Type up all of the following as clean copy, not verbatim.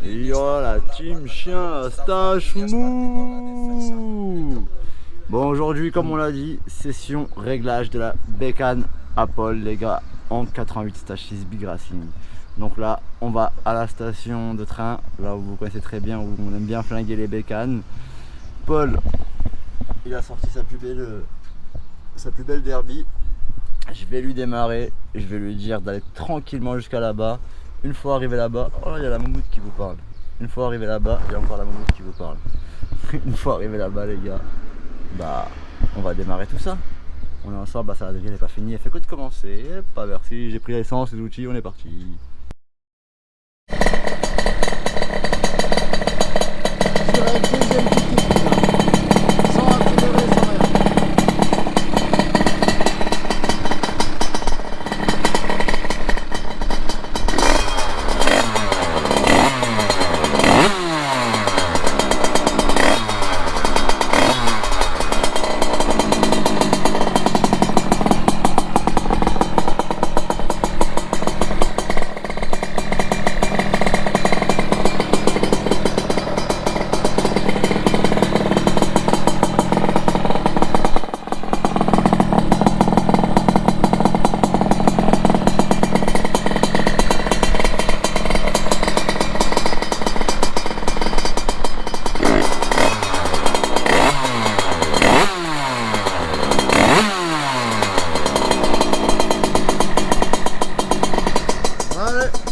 Yo la team chien à stache mou. Bon, aujourd'hui comme on l'a dit, session réglage de la bécane Apple les gars en 88 stage 6 Big Racing. Donc là on va à la station de train, là où vous connaissez très bien, où on aime bien flinguer les bécanes. Paul il a sorti sa plus belle derby. Je vais lui démarrer, je vais lui dire d'aller tranquillement jusqu'à là-bas. Une fois arrivé là-bas, oh il y a la moumoute qui vous parle. Une fois arrivé là-bas, il y a encore la moumoute qui vous parle. Une fois arrivé là-bas les gars, bah on va démarrer tout ça. On est ensemble, la salade elle n'est pas finie, elle fait que de commencer. Pas merci, j'ai pris l'essence, les outils, on est parti.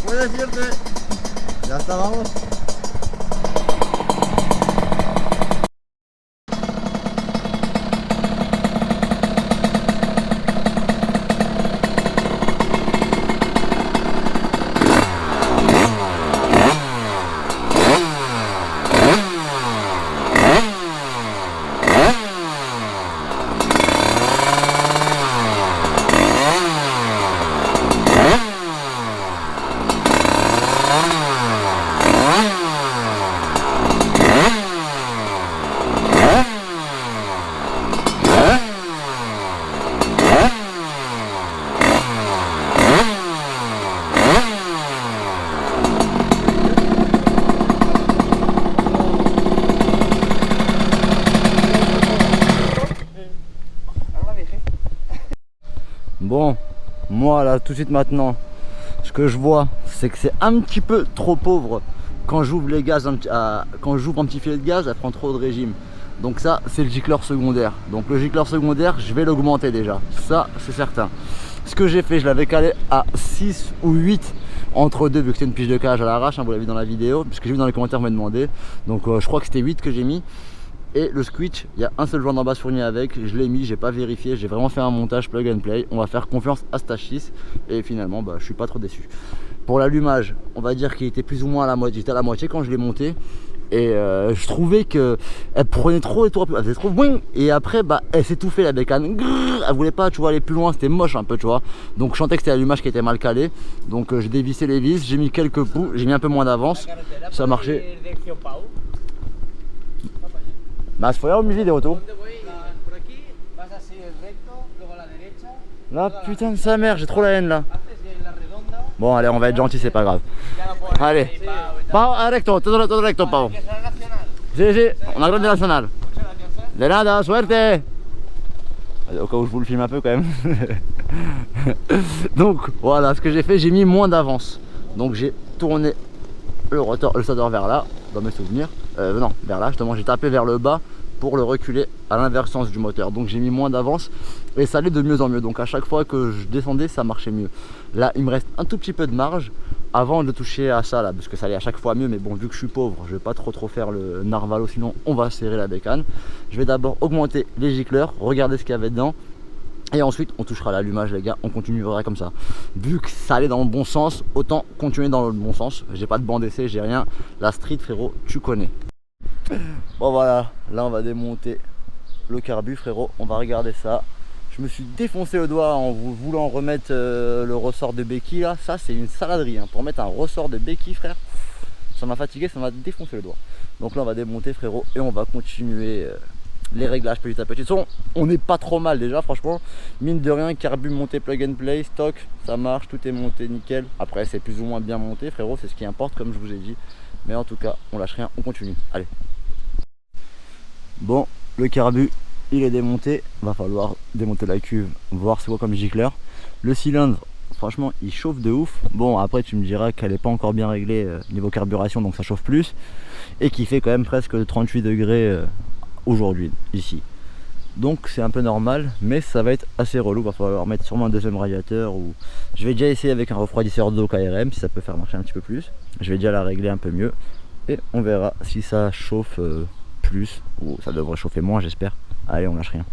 Puedes irte. Ya está, vamos. Bon, moi là tout de suite maintenant, ce que je vois, c'est que c'est un petit peu trop pauvre quand j'ouvre les gaz, quand j'ouvre un petit filet de gaz, elle prend trop de régime. Donc ça, c'est le gicleur secondaire. Donc le gicleur secondaire, je vais l'augmenter déjà. Ça, c'est certain. Ce que j'ai fait, je l'avais calé à 6 ou 8 entre deux, vu que c'est une pige de cage à l'arrache, hein, vous l'avez vu dans la vidéo, puisque j'ai vu dans les commentaires, vous m'avez demandé. Donc je crois que c'était 8 que j'ai mis. Et le switch, il y a un seul joint d'en bas fourni avec, je l'ai mis, j'ai pas vérifié, j'ai vraiment fait un montage plug and play. On va faire confiance à Stage 6 et finalement bah, je suis pas trop déçu. Pour l'allumage, on va dire qu'il était plus ou moins à la moitié, j'étais à la moitié quand je l'ai monté. Et je trouvais que elle prenait trop et trop, elle faisait trop boing, et après bah elle s'étouffait la bécane, grrr, elle voulait pas tu vois aller plus loin, c'était moche un peu tu vois. Donc je sentais que c'était l'allumage qui était mal calé. Donc j'ai dévissé les vis, j'ai mis quelques poux, j'ai mis un peu moins d'avance, ça a marché. Más fuera mi vidéo tout. Là putain de sa mère, j'ai trop la haine là. Bon allez, on va être gentil, c'est pas grave. Allez, Pau, recto, todo recto, Pau. Si, si, on a grande national. De nada, suerte. Au cas où je vous le filme un peu quand même. Donc voilà, ce que j'ai fait, j'ai mis moins d'avance. Donc j'ai tourné le rotor vers là, dans mes souvenirs. Non, vers là, justement, j'ai tapé vers le bas pour le reculer à l'inverse sens du moteur. Donc j'ai mis moins d'avance et ça allait de mieux en mieux. Donc à chaque fois que je descendais, ça marchait mieux. Là, il me reste un tout petit peu de marge avant de toucher à ça là, parce que ça allait à chaque fois mieux. Mais bon, vu que je suis pauvre, je vais pas trop faire le narvalo, sinon on va serrer la bécane. Je vais d'abord augmenter les gicleurs, regarder ce qu'il y avait dedans. Et ensuite on touchera l'allumage les gars, on continuera comme ça. Vu que ça allait dans le bon sens, autant continuer dans le bon sens. J'ai pas de banc d'essai, j'ai rien. La street frérot, tu connais. Bon voilà, là on va démonter le carbu frérot, on va regarder ça. Je me suis défoncé le doigt en voulant remettre le ressort de béquille là. Ça c'est une saladerie hein. Pour mettre un ressort de béquille frère, ça m'a fatigué, ça m'a défoncé le doigt. Donc là on va démonter frérot et on va continuer les réglages petit à petit. On n'est pas trop mal déjà, franchement. Mine de rien, carbu monté plug and play, stock, ça marche, tout est monté nickel. Après, c'est plus ou moins bien monté, frérot, c'est ce qui importe, comme je vous ai dit. Mais en tout cas, on lâche rien, on continue. Allez. Bon, le carbu, il est démonté. Va falloir démonter la cuve, voir c'est quoi comme gicleur. Le cylindre, franchement, il chauffe de ouf. Bon, après, tu me diras qu'elle n'est pas encore bien réglée niveau carburation, donc ça chauffe plus. Et qui fait quand même presque 38 degrés aujourd'hui, ici. Donc c'est un peu normal, mais ça va être assez relou. Va falloir mettre sûrement un deuxième radiateur, ou je vais déjà essayer avec un refroidisseur d'eau KRM si ça peut faire marcher un petit peu plus. Je vais déjà la régler un peu mieux et on verra si ça chauffe plus, ou ça devrait chauffer moins, j'espère. Allez, on lâche rien.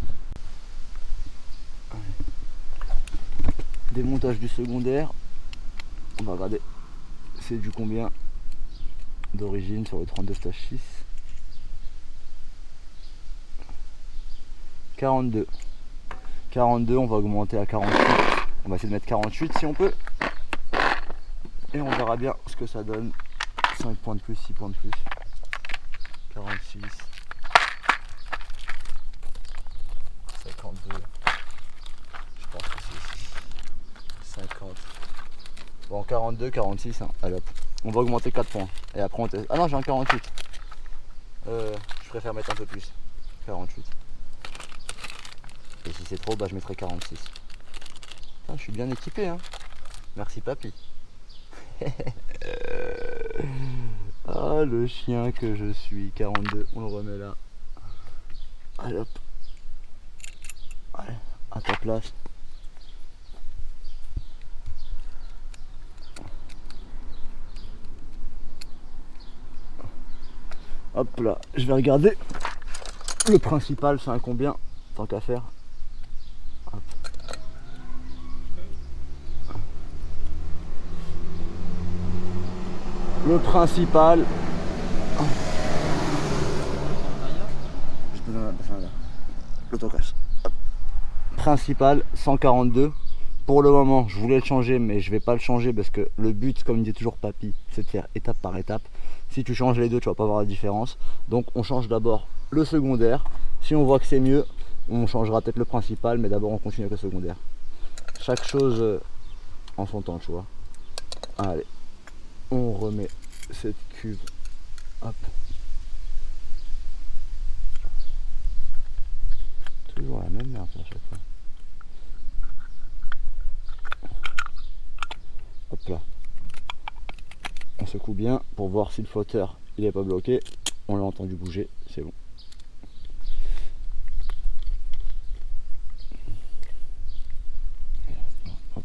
Démontage du secondaire. On va regarder c'est du combien d'origine sur le 32/6. 42. 42, on va augmenter à 48. On va essayer de mettre 48 si on peut. Et on verra bien ce que ça donne. 5 points de plus, 6 points de plus. 46. 52. Je pense que c'est ici. 50. Bon, 42, 46. Hein. Allez hop. On va augmenter 4 points. Et après on teste. Ah non, j'ai un 48. Je préfère mettre un peu plus. 48. Et si c'est trop, bah je mettrai 46. Putain, je suis bien équipé, hein. Merci papy. Ah, le chien que je suis. 42, on le remet là. Allez hop. Allez, à ta place. Hop là, je vais regarder le principal, c'est un combien, tant qu'à faire. Hop. Le principal. L'autocasse. Principal 142. Pour le moment, je voulais le changer, mais je vais pas le changer parce que le but, comme dit toujours papy, c'est de faire étape par étape. Si tu changes les deux, tu vas pas voir la différence. Donc on change d'abord le secondaire. Si on voit que c'est mieux, on changera peut-être le principal, mais d'abord on continue avec le secondaire. Chaque chose en son temps, tu vois. Allez, on remet cette cuve. Hop. Toujours la même merde à chaque fois. Hop là. On secoue bien pour voir si le flotteur il est pas bloqué. On l'a entendu bouger, c'est bon. Hop.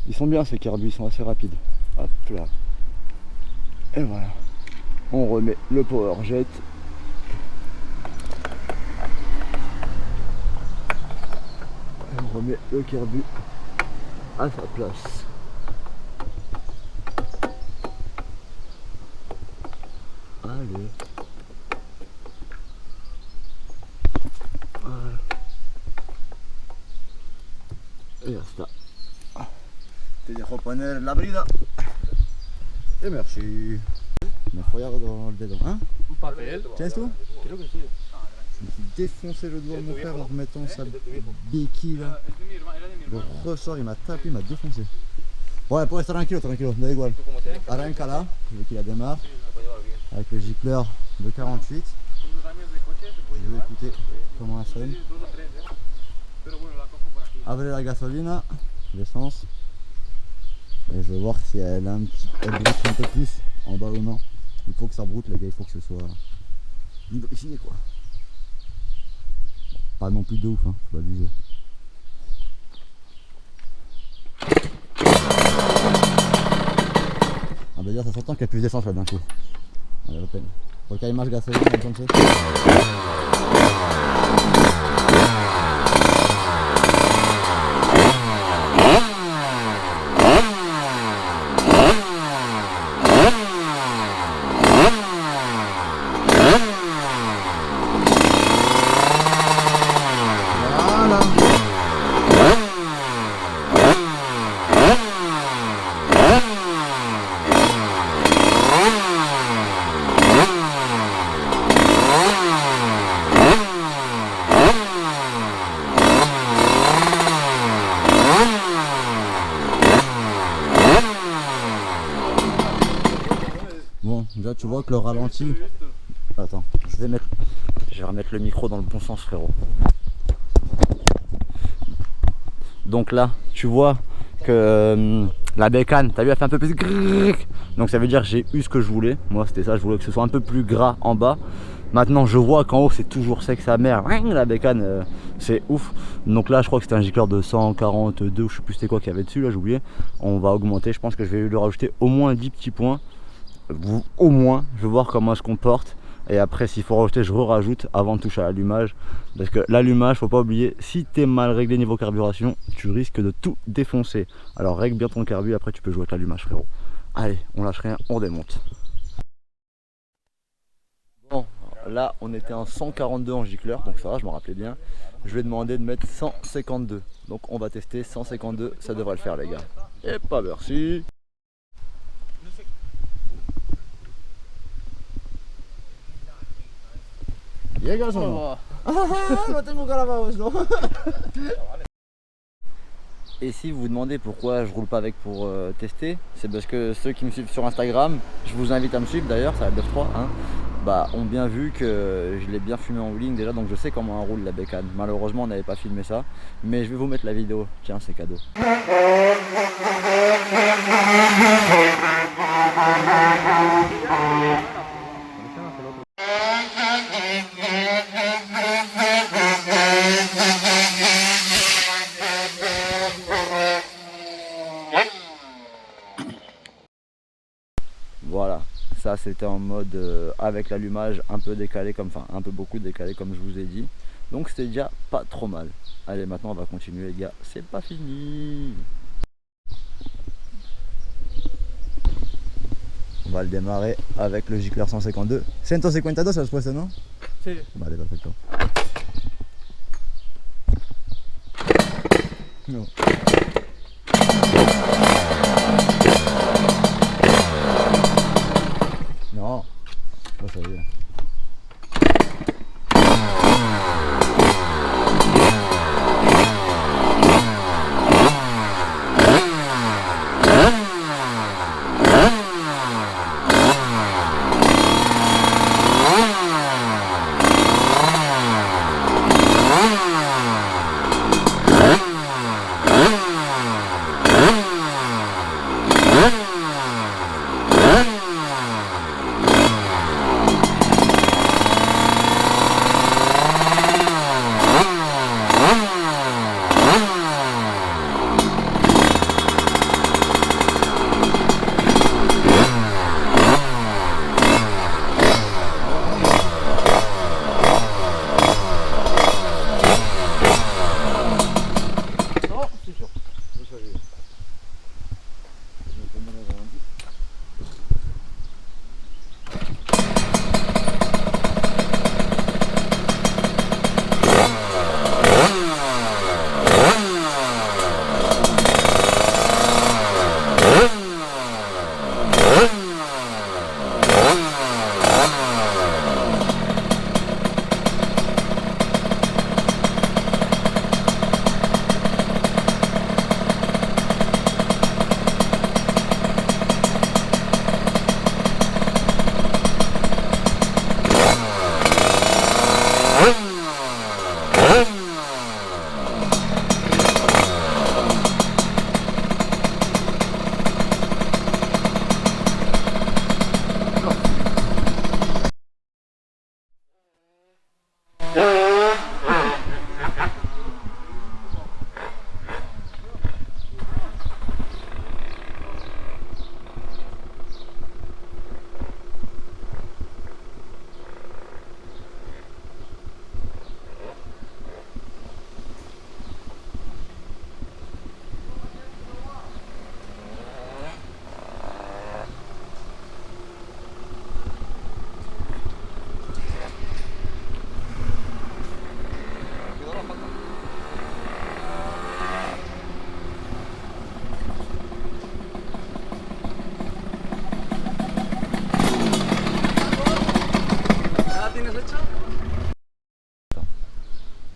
Ils sont bien ces carbus, ils sont assez rapides. Hop là. Et voilà. On remet le power jet. Et on remet le carbu à sa place. Allez. Voilà. Et ya está. Te dejo poner la brida. Et merci. Me follado el dedo, hein? Un papel. Tienes tú? Creo que sí. Je me suis défoncé le doigt de mon frère en remettant sa béquille là. Le ressort, il m'a tapé, il m'a défoncé. Ouais, pour rester tranquille, da igual. Arranca là, je veux qu'il la démarre. Avec le gicleur de 48. Je vais écouter comment elle sonne. Abre la gasolina, l'essence. Et je vais voir si elle broute un peu plus en ballonnant. Il faut que ça broute les gars, il faut que ce soit lubrifié quoi. Pas non plus de ouf, hein, faut pas abuser. Ah bah dire ça s'entend qu'il y a plus d'essence là d'un coup. Vale la pena. Porque hay más gasolina entonces. Voilà. Déjà tu vois que le ralenti... Attends, je vais remettre le micro dans le bon sens frérot. Donc là, tu vois que la bécane, t'as vu, elle fait un peu plus grrrk. Donc ça veut dire que j'ai eu ce que je voulais. Moi c'était ça, je voulais que ce soit un peu plus gras en bas. Maintenant je vois qu'en haut c'est toujours sec sa mère. La bécane c'est ouf. Donc là je crois que c'était un gicleur de 142 ou je sais plus c'était quoi qu'il y avait dessus là, j'ai oublié. On va augmenter, je pense que je vais lui rajouter au moins 10 petits points. Au moins, je vais voir comment elle se comporte. Et après s'il faut rajouter, je rajoute avant de toucher à l'allumage. Parce que l'allumage, faut pas oublier, si tu es mal réglé niveau carburation, tu risques de tout défoncer. Alors règle bien ton carbu, après tu peux jouer avec l'allumage frérot. Allez, on lâche rien, on démonte. Bon, là on était en 142 en gicleur, donc ça va, je m'en rappelais bien. Je lui ai demandé de mettre 152. Donc on va tester 152, ça devrait le faire les gars. Et pas merci. Et si vous vous demandez pourquoi je roule pas avec pour tester, c'est parce que ceux qui me suivent sur Instagram, je vous invite à me suivre d'ailleurs, ça va être 9-3, hein, bah, ont bien vu que je l'ai bien fumé en wheeling déjà, donc je sais comment on roule la bécane. Malheureusement on n'avait pas filmé ça, mais je vais vous mettre la vidéo, tiens c'est cadeau. Voilà, ça c'était en mode avec l'allumage un peu décalé, comme, enfin un peu beaucoup décalé comme je vous ai dit. Donc c'était déjà pas trop mal. Allez, maintenant on va continuer les gars, c'est pas fini. On va le démarrer avec le gicleur 152. 152 ça se passe non? Sì. Vale, perfetto. No. No, lo sabía.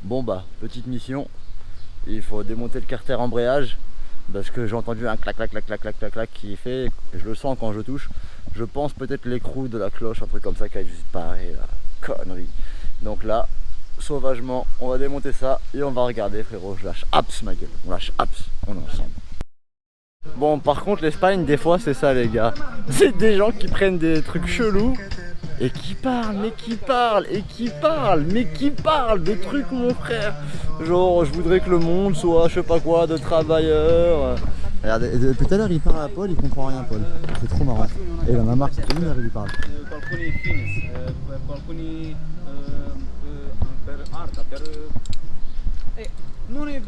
Bon bah, petite mission, il faut démonter le carter embrayage parce que j'ai entendu un clac clac clac clac clac clac clac qui fait, je le sens quand je touche. Je pense peut-être l'écrou de la cloche, un truc comme ça qui a disparu, la connerie. Donc là, sauvagement, on va démonter ça et on va regarder, frérot. Je lâche Aps, ma gueule. On lâche Aps, on est ensemble. Bon, par contre, l'Espagne, des fois, c'est ça, les gars. C'est des gens qui prennent des trucs chelous et qui parlent, mais qui parlent, et qui parlent, mais qui parlent de trucs, mon frère. Genre, je voudrais que le monde soit, je sais pas quoi, de travailleurs. Regardez, depuis tout à l'heure, il parle à Paul, il comprend rien, Paul. C'est trop marrant. Et il en a marre, c'est une heure, il lui parle. Non è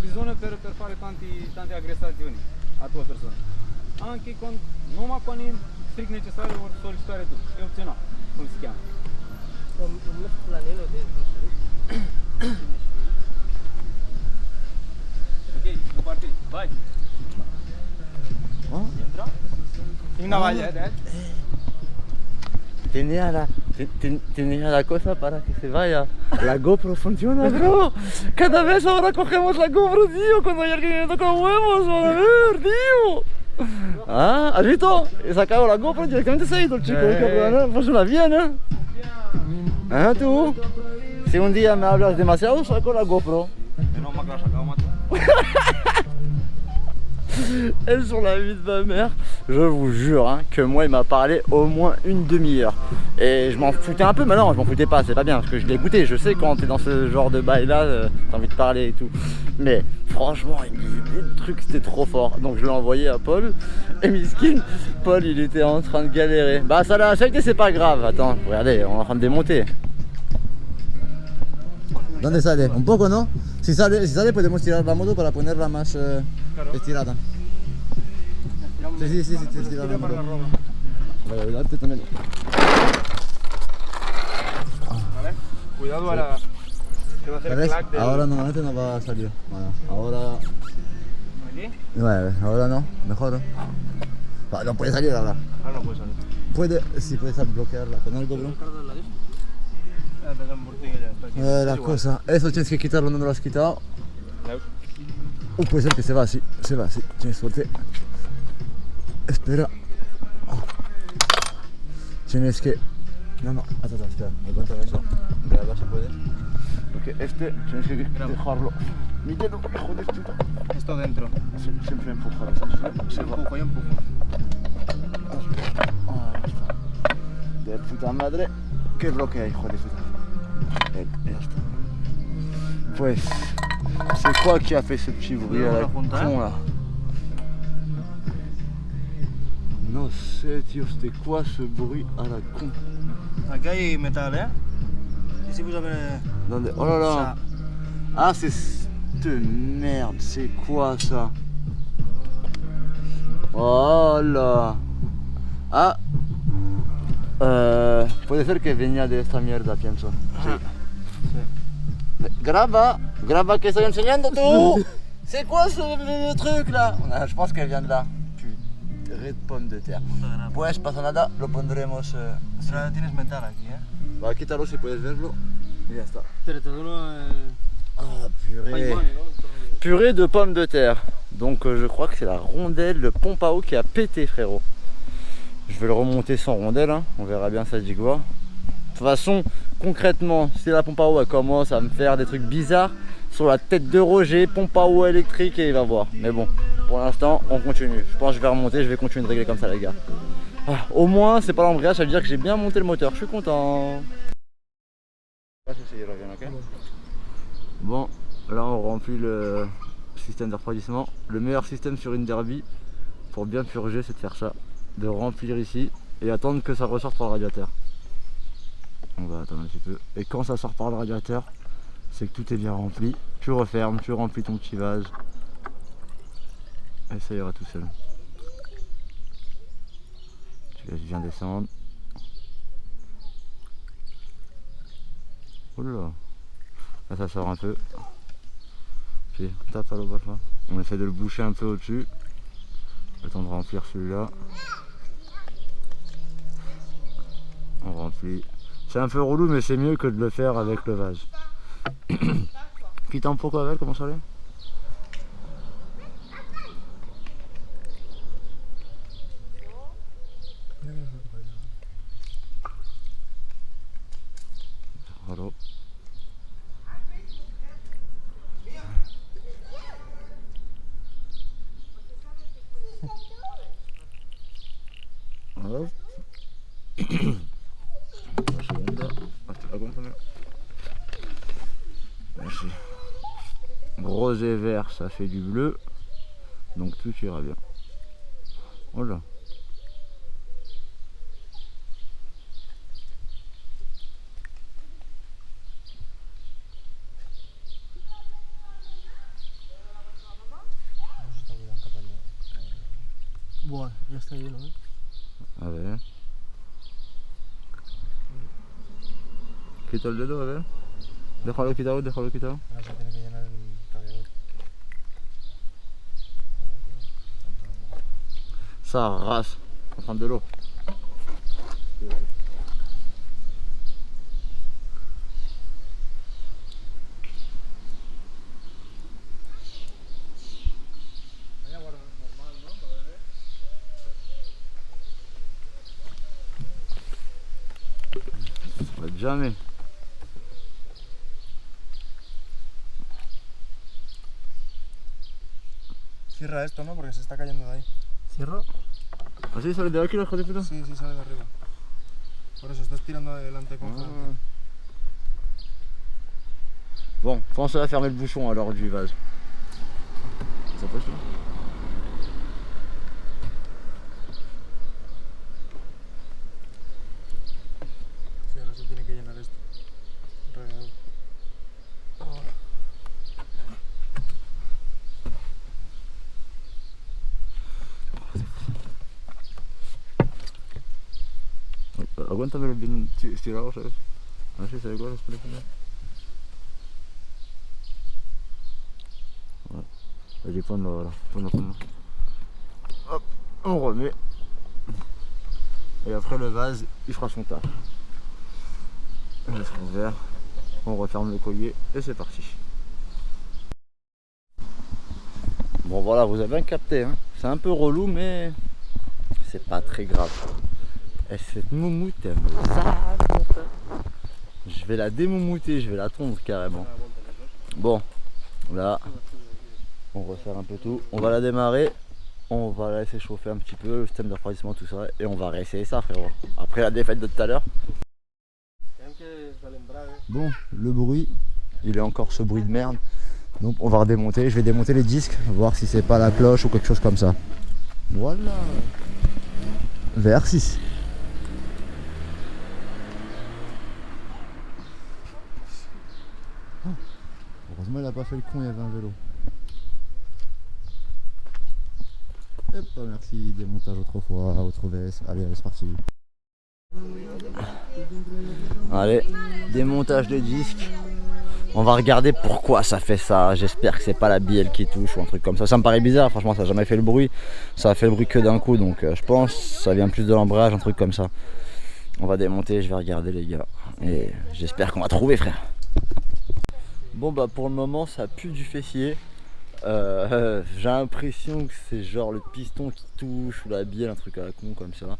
bisogno per fare tante aggressioni a tua persona. Anche con numai con il strict necessario o solicitare tu. E opțional, cum se cheamă. Ok, nu parti. Vai. Una valla, ¿eh? Tenía la cosa para que se vaya. La GoPro funciona, bro. Cada vez ahora cogemos la GoPro, tío. Cuando hay alguien que toca huevos, van a ver, tío. Ah, ¿has visto? He sacado la GoPro directamente, se ha ido el chico, cabrón. Funciona bien, ¿eh? Ah, tú. Si un día me hablas demasiado, saco la GoPro. Non mă așa, ca o Elle sur la vie de ma mère, je vous jure hein, que moi il m'a parlé au moins une demi-heure. Et je m'en foutais un peu, mais non je m'en foutais pas, c'est pas bien parce que je l'ai écouté, je sais quand t'es dans ce genre de bail là, t'as envie de parler et tout. Mais franchement il me disait des trucs, c'était trop fort. Donc je l'ai envoyé à Paul et miskin, Paul il était en train de galérer. Bah ça l'a accepté, c'est pas grave, attends, regardez, on est en train de démonter. ¿Dónde sale? ¿Un poco, no? Si sale podemos tirar la moto para ponerla más estirada. Sí, estirar la moto. Vale, ayudarte también. Vale. Cuidado ahora. Que va a hacer el clack del... Ahora normalmente no va a salir. Bueno, ahora... ¿Aquí? Bueno, ahora no, mejor. No puede salir ahora. Ahora no puede salir. Puede, sí puedes bloquearla con algo, bro. La cosa, eso tienes que quitarlo, no lo has quitado. Puede ser que se va así, tienes suerte. Espera. Tienes que... No, espera, aguántame eso. Ahora se puede. Porque tienes que dejarlo. Mi dedo, joder, puta. Esto dentro. Siempre empujar. Empujo, yo empujo. De puta madre. Que bloquea, hijo de puta. Ya está. Pues, c'est quoi qui a fait ce petit bruit à la con là? Non sais, tío, c'était quoi ce bruit à la con? Aquí hay metal, ¿eh? Ici vous avez... ¿Dónde? Oh là là! Ça. Ah, c'est cette merde, c'est quoi ça? Oh là! Ah! Puede ser que venía de esta mierda, pienso. Sí. Grava que estoy enseñando tú. C'est quoi ce truc là? Je pense qu'elle vient de là. Purée de pommes de terre. Pues pasa nada, lo pondremos. Ahora tienes metal aquí, ¿eh? Va, quítalo si puedes verlo. Y ya está. Pero te duro Ah, purée. Purée de pommes de terre. Donc je crois que c'est la rondelle, le pompe à eau qui a pété, frérot. Je vais le remonter sans rondelle, hein. On verra bien ça dit quoi. De toute façon, concrètement, si la pompe à eau elle commence à me faire des trucs bizarres sur la tête de Roger, pompe à eau électrique et il va voir. Mais bon, pour l'instant, on continue. Je pense que je vais remonter, je vais continuer de régler comme ça les gars. Ah, au moins, c'est pas l'embrayage, ça veut dire que j'ai bien monté le moteur. Je suis content. Bon, là on remplit le système de refroidissement. Le meilleur système sur une derby pour bien purger, c'est de faire ça. De remplir ici et attendre que ça ressorte par le radiateur. On va attendre un petit peu. Et quand ça sort par le radiateur, c'est que tout est bien rempli. Tu refermes, tu remplis ton petit vase. Et ça ira tout seul. Tu laisses bien descendre. Oula. Là ça sort un peu. Puis on tape à l'eau. On essaie de le boucher un peu au-dessus. Le temps de remplir celui-là. On remplit. C'est un peu relou mais c'est mieux que de le faire avec le vase. Quitte un poco a ver comment sale. Hop. Un segundo. Aguántame. Merci. Rose et vert, ça fait du bleu. Donc tout ira bien. Voilà. Buah, ya está lleno, ¿eh? A ver. Quita el dedo, a ver. Déjalo quitado, déjalo quitado. Ahora se tiene que llenar el radiador. Ça rase. On prend de l'eau. Hay agua normal, ¿no? Para beber. Ça va jamais. Cierra esto, ¿no? Porque se está cayendo de ahí. ¿Cierro? ¿Así sale de aquí, hijo de puta? Sí, sí, sale de arriba. Por eso estás tirando adelante con fuerza. Bon, pense à fermer le bouchon alors du vase. Ça passe là? Sí, ahora se tiene que llenar esto. Radiador. Aguántame bien estirado, ¿sabes? A ver si se ve cosas por ejemplo. Voilà. Vas-y, ponlo ahora. Ponlo. Hop, on remet. Et après le vase, il fera son taf. On laisse ouvert. On referme le collier et c'est parti. Bon voilà, vous avez bien capté, hein. C'est un peu relou mais c'est pas très grave. Et cette moumoute elle me sape. Je vais la démoumouter, je vais la tondre carrément. Bon, là, on resserre un peu tout. On va la démarrer, on va la laisser chauffer un petit peu, le système de refroidissement, tout ça, et on va réessayer ça, frérot. Après la défaite de tout à l'heure. Bon, le bruit, il est encore ce bruit de merde. Donc on va redémonter, je vais démonter les disques, voir si c'est pas la cloche ou quelque chose comme ça. Voilà. VR6. Heureusement il a pas fait le con, il y avait un vélo. Hop, merci, démontage autrefois, autre veste. Allez, c'est parti. Allez, démontage de disque. On va regarder pourquoi ça fait ça. J'espère que c'est pas la bielle qui touche ou un truc comme ça. Ça me paraît bizarre, franchement ça n'a jamais fait le bruit. Ça a fait le bruit que d'un coup, donc je pense que ça vient plus de l'embrayage, un truc comme ça. On va démonter, je vais regarder les gars. Et j'espère qu'on va trouver, frère. Bon bah pour le moment ça pue du fessier. J'ai l'impression que c'est genre le piston qui touche ou la bielle, un truc à la con comme ça.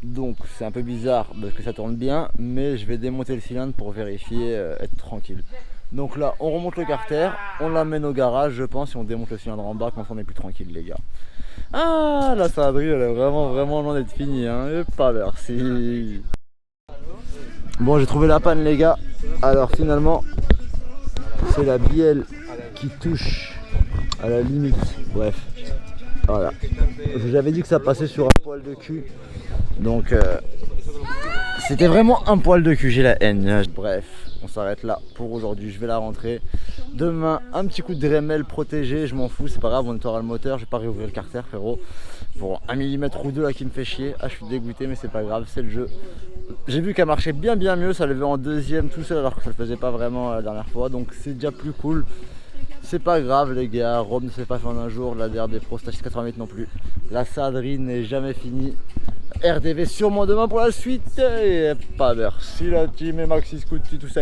Donc c'est un peu bizarre parce que ça tourne bien, mais je vais démonter le cylindre pour vérifier, être tranquille. Donc là on remonte le carter, on l'amène au garage je pense, et on démonte le cylindre en bas, comme ça on est plus tranquille les gars. Ah la cendrie elle est vraiment loin d'être finie hein, et pas merci. Bon j'ai trouvé la panne les gars, alors finalement c'est la bielle qui touche à la limite, bref. Voilà, j'avais dit que ça passait sur un poil de cul, donc c'était vraiment un poil de cul, j'ai la haine. Bref, on s'arrête là pour aujourd'hui, je vais la rentrer. Demain, un petit coup de Dremel protégé, je m'en fous, c'est pas grave, on nettoiera le moteur, je vais pas réouvrir le carter frérot. Pour 1 mm ou 2 là qui me fait chier, ah je suis dégoûté mais c'est pas grave, c'est le jeu. J'ai vu qu'elle marchait bien mieux, ça levait en deuxième tout seul alors que ça le faisait pas vraiment la dernière fois, donc c'est déjà plus cool. C'est pas grave les gars, Rome ne s'est pas fait en un jour, la DRD Pro Stage 88 non plus. La Sadri n'est jamais finie. RDV sûrement demain pour la suite. Et pas merci la team et Maxi Scouty, tout ça.